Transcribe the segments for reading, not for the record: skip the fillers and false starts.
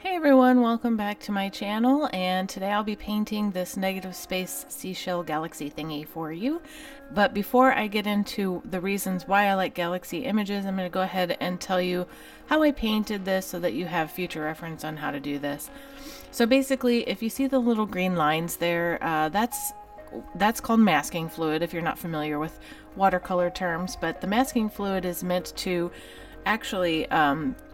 Hey everyone, welcome back to my channel, and today I'll be painting this negative space seashell galaxy thingy for you. But before I get into the reasons why I like galaxy images, I'm going to go ahead and tell you how I painted this so that you have future reference on how to do this. So basically, if you see the little green lines there, that's called masking fluid if you're not familiar with watercolor terms, but the masking fluid is meant to actually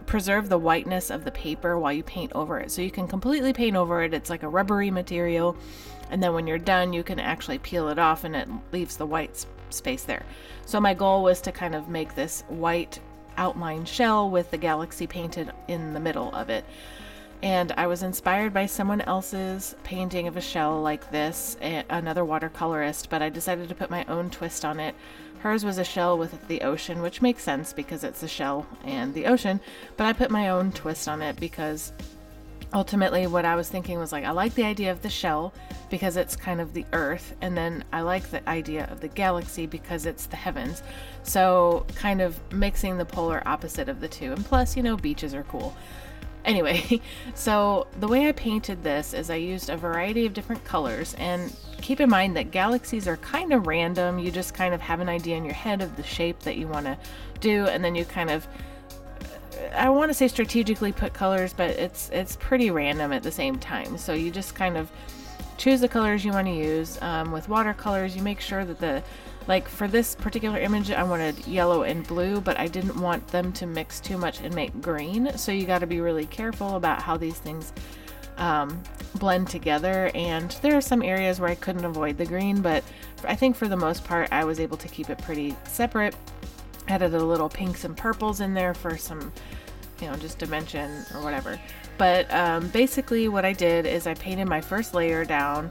preserve the whiteness of the paper while you paint over it. So you can completely paint over it. It's like a rubbery material, and then when you're done you can actually peel it off and it leaves the white space there. So my goal was to kind of make this white outline shell with the galaxy painted in the middle of it. And I was inspired by someone else's painting of a shell like this, another watercolorist, but I decided to put my own twist on it. Hers was a shell with the ocean, which makes sense because it's a shell and the ocean, but I put my own twist on it because ultimately what I was thinking was like, I like the idea of the shell because it's kind of the earth, and then I like the idea of the galaxy because it's the heavens. So kind of mixing the polar opposite of the two, and plus, you know, beaches are cool. Anyway, so the way I painted this is I used a variety of different colors, and keep in mind that galaxies are kind of random. You just kind of have an idea in your head of the shape that you want to do, and then you kind of, I want to say strategically put colors, but it's pretty random at the same time. So you just kind of choose the colors you want to use. With watercolors, you make sure that like for this particular image I wanted yellow and blue, but I didn't want them to mix too much and make green, so you got to be really careful about how these things blend together. And there are some areas where I couldn't avoid the green, but I think for the most part I was able to keep it pretty separate. Added a little pinks and purples in there for some, you know, just dimension or whatever. But basically what I did is I painted my first layer down,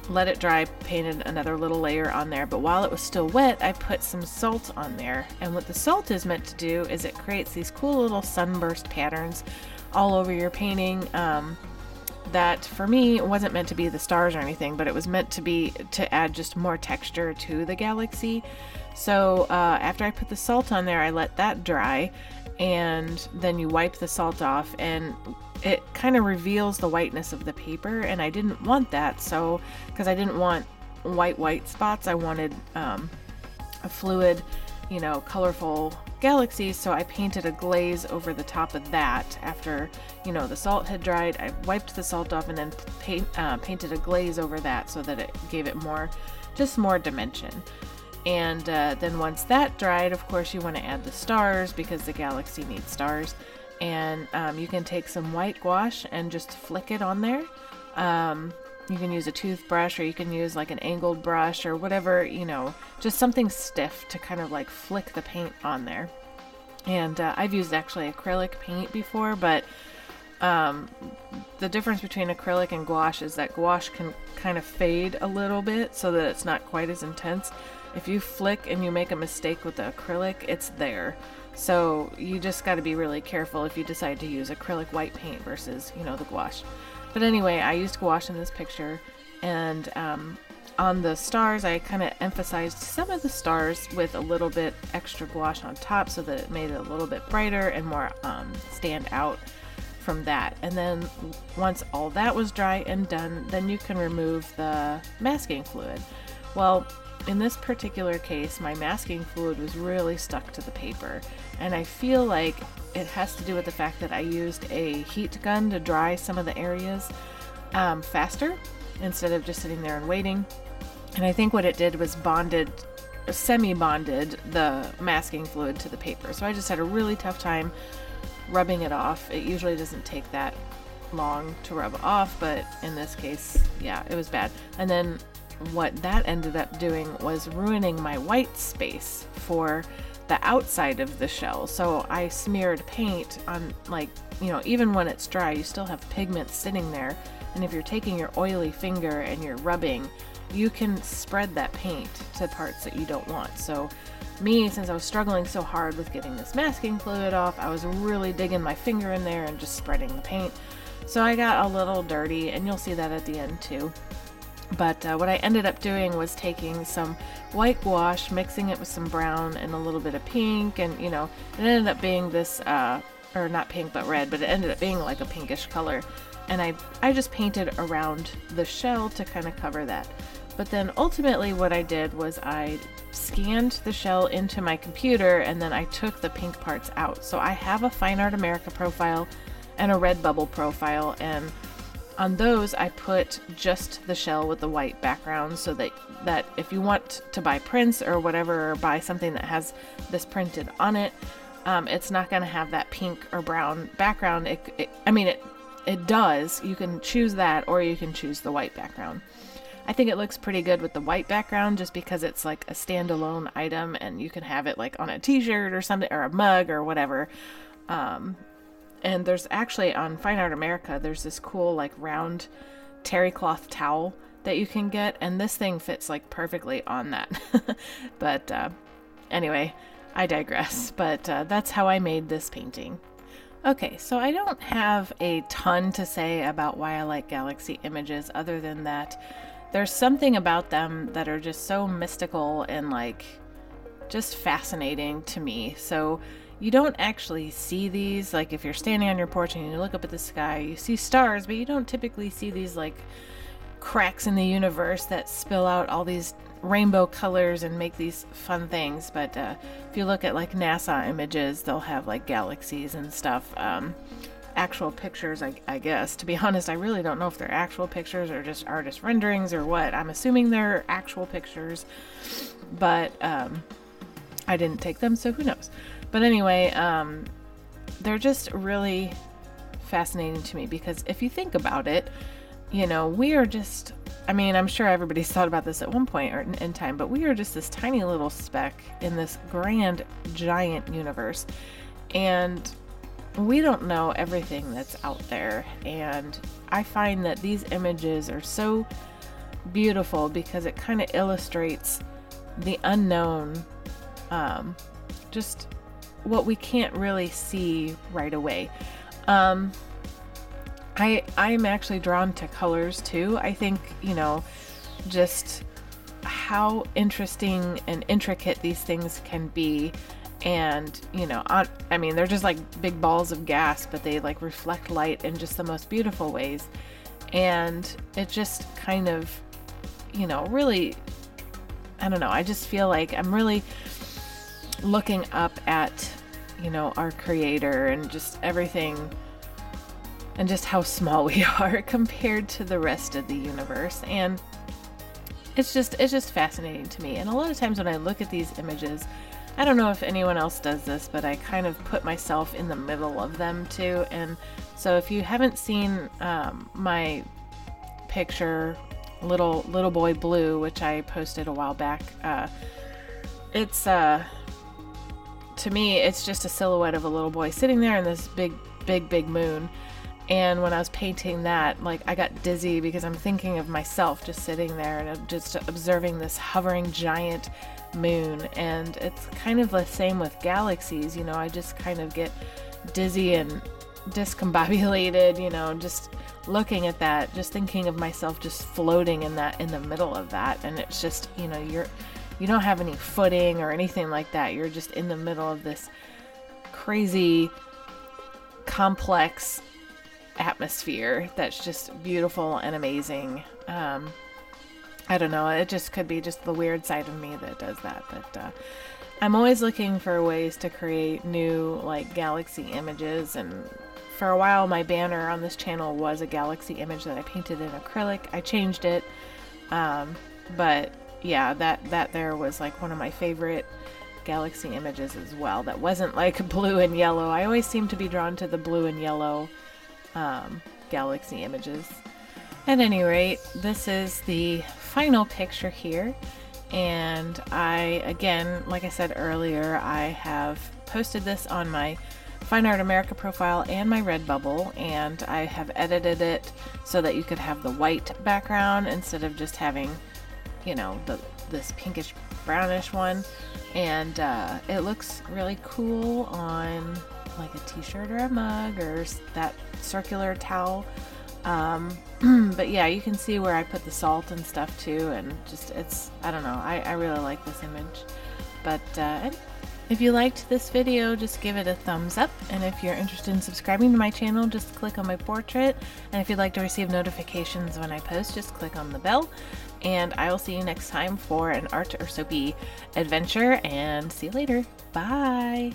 let it dry, painted another little layer on there, but while it was still wet I put some salt on there. And what the salt is meant to do is it creates these cool little sunburst patterns all over your painting, that for me wasn't meant to be the stars or anything, but it was meant to be to add just more texture to the galaxy. So after I put the salt on there, I let that dry, and then you wipe the salt off, and it kind of reveals the whiteness of the paper, and I didn't want that. So because I didn't want white spots, I wanted a fluid, you know, colorful galaxy. So I painted a glaze over the top of that. After, you know, the salt had dried, I wiped the salt off and then painted a glaze over that so that it gave it just more dimension. And then once that dried, of course you want to add the stars because the galaxy needs stars. And you can take some white gouache and just flick it on there. You can use a toothbrush, or you can use like an angled brush or whatever, you know, just something stiff to kind of like flick the paint on there. And I've used actually acrylic paint before, but the difference between acrylic and gouache is that gouache can kind of fade a little bit so that it's not quite as intense. If you flick and you make a mistake with the acrylic, it's there. So you just got to be really careful if you decide to use acrylic white paint versus, you know, the gouache. But anyway, I used gouache in this picture, and on the stars I kind of emphasized some of the stars with a little bit extra gouache on top so that it made it a little bit brighter and more stand out from that. And then once all that was dry and done, then you can remove the masking fluid. Well, in this particular case, my masking fluid was really stuck to the paper, and I feel like it has to do with the fact that I used a heat gun to dry some of the areas faster instead of just sitting there and waiting. And I think what it did was semi-bonded the masking fluid to the paper. So I just had a really tough time rubbing it off. It usually doesn't take that long to rub off, but in this case, yeah, it was bad. And then what that ended up doing was ruining my white space for the outside of the shell. So I smeared paint on, like, you know, even when it's dry, you still have pigment sitting there. And if you're taking your oily finger and you're rubbing, you can spread that paint to parts that you don't want. So me, since I was struggling so hard with getting this masking fluid off, I was really digging my finger in there and just spreading the paint. So I got a little dirty, and you'll see that at the end too. But what I ended up doing was taking some white gouache, mixing it with some brown and a little bit of pink, and, you know, it ended up being this or not pink, but red, but it ended up being like a pinkish color. And I just painted around the shell to kind of cover that. But then ultimately what I did was I scanned the shell into my computer, and then I took the pink parts out. So I have a Fine Art America profile and a Redbubble profile, and on those I put just the shell with the white background, so that if you want to buy prints or whatever, or buy something that has this printed on it, it's not going to have that pink or brown background. It does. You can choose that, or you can choose the white background. I think it looks pretty good with the white background, just because it's like a standalone item, and you can have it like on a t-shirt or something, or a mug or whatever. And there's actually, on Fine Art America, there's this cool like round terry cloth towel that you can get, and this thing fits like perfectly on that. But anyway, I digress. But that's how I made this painting. Okay, so I don't have a ton to say about why I like Galaxy images, other than that there's something about them that are just so mystical and like just fascinating to me. So you don't actually see these, like if you're standing on your porch and you look up at the sky, you see stars, but you don't typically see these like cracks in the universe that spill out all these rainbow colors and make these fun things. But if you look at like NASA images, they'll have like galaxies and stuff. Actual pictures, I guess. To be honest, I really don't know if they're actual pictures or just artist renderings or what. I'm assuming they're actual pictures, but I didn't take them, so who knows. But anyway, they're just really fascinating to me, because if you think about it, you know, we are just, I mean, I'm sure everybody's thought about this at one point or in time, but we are just this tiny little speck in this grand, giant universe. And we don't know everything that's out there. And I find that these images are so beautiful because it kind of illustrates the unknown, just what we can't really see right away. I'm actually drawn to colors too. I think, you know, just how interesting and intricate these things can be. And, you know, I mean, they're just like big balls of gas, but they like reflect light in just the most beautiful ways. And it just kind of, you know, really, I don't know, I just feel like I'm really looking up at, you know, our creator and just everything, and just how small we are compared to the rest of the universe. And it's just fascinating to me. And a lot of times when I look at these images, I don't know if anyone else does this, but I kind of put myself in the middle of them too. And so if you haven't seen my picture, little boy blue, which I posted a while back, it's to me, it's just a silhouette of a little boy sitting there in this big moon. And when I was painting that, like, I got dizzy because I'm thinking of myself just sitting there and just observing this hovering giant moon. And it's kind of the same with galaxies, you know, I just kind of get dizzy and discombobulated, you know, just looking at that, just thinking of myself just floating in the middle of that. And it's just, you know, you don't have any footing or anything like that. You're just in the middle of this crazy, complex atmosphere that's just beautiful and amazing. I don't know, it just could be just the weird side of me that does that, but I'm always looking for ways to create new like galaxy images. And for a while my banner on this channel was a galaxy image that I painted in acrylic. I changed it, but yeah, that there was like one of my favorite galaxy images as well, that wasn't like blue and yellow. I always seem to be drawn to the blue and yellow galaxy images. At any rate, this is the final picture here, and I, again, like I said earlier, I have posted this on my Fine Art America profile and my Redbubble, and I have edited it so that you could have the white background instead of just having, you know, this pinkish brownish one. And it looks really cool on like a t-shirt or a mug or that circular towel. But yeah, you can see where I put the salt and stuff too, and just, it's, I don't know, I really like this image. But If you liked this video, just give it a thumbs up, and if you're interested in subscribing to my channel, just click on my portrait, and if you'd like to receive notifications when I post, just click on the bell. And I will see you next time for an art or soapy adventure, and see you later. Bye!